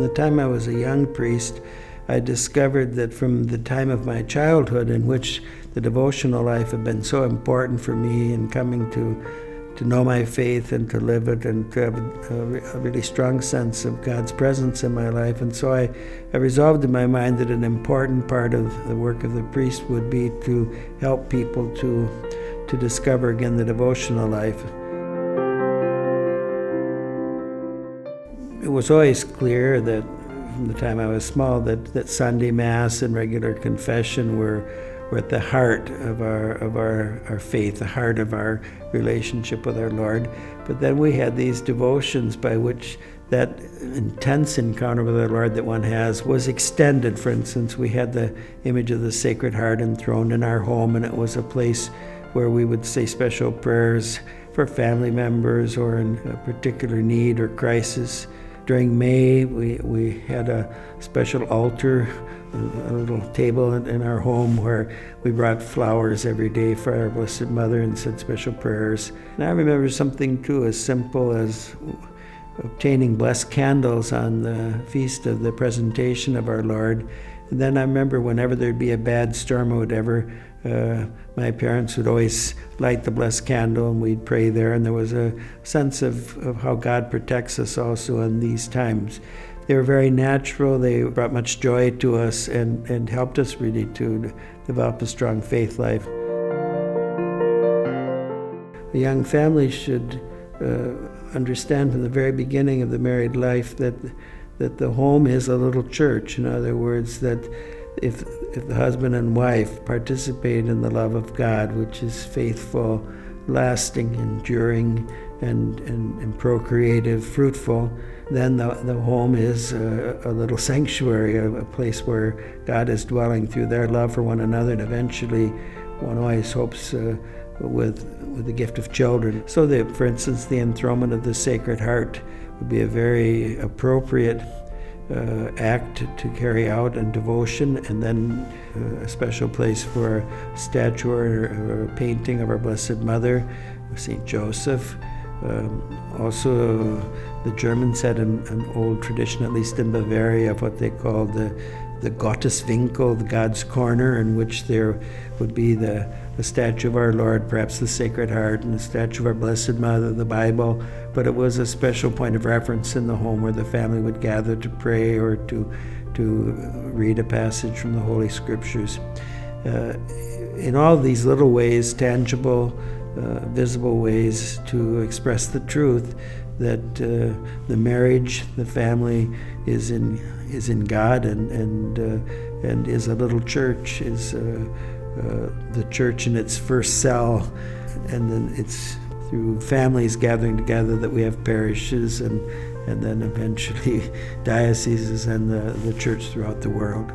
the time I was a young priest, I discovered that from the time of my childhood, in which the devotional life had been so important for me in coming to know my faith and to live it and to have a really strong sense of God's presence in my life. And so I resolved in my mind that an important part of the work of the priest would be to help people to discover again the devotional life. It was always clear that from the time I was small that Sunday Mass and regular confession were at the heart of our faith, the heart of our relationship with our Lord. But then we had these devotions by which that intense encounter with our Lord that one has was extended. For instance, we had the image of the Sacred Heart enthroned in our home, and it was a place where we would say special prayers for family members or in a particular need or crisis. During May, we had a special altar, a little table in our home where we brought flowers every day for our Blessed Mother and said special prayers. And I remember something too as simple as obtaining blessed candles on the feast of the presentation of our Lord. And then I remember whenever there'd be a bad storm or whatever, my parents would always light the blessed candle and we'd pray there, and there was a sense of how God protects us also in these times. They were very natural, they brought much joy to us and helped us really to develop a strong faith life. A young family should understand from the very beginning of the married life that the home is a little church. In other words, that if the husband and wife participate in the love of God, which is faithful, lasting, enduring, and procreative, fruitful, then the home is a little sanctuary, a place where God is dwelling through their love for one another, and eventually one always hopes with the gift of children. So for instance, the enthronement of the Sacred Heart would be a very appropriate act to carry out in devotion, and then a special place for a statue or a painting of our Blessed Mother, St. Joseph. Also, the Germans had an old tradition, at least in Bavaria, of what they called the Gotteswinkel, the God's Corner, in which there would be the statue of our Lord, perhaps the Sacred Heart, and the statue of our Blessed Mother, the Bible. But it was a special point of reference in the home where the family would gather to pray or to read a passage from the Holy Scriptures. In all these little ways, tangible, visible ways to express the truth that the marriage, the family is in God and is a little church, is the church in its first cell, and then it's through families gathering together that we have parishes and then eventually dioceses and the church throughout the world.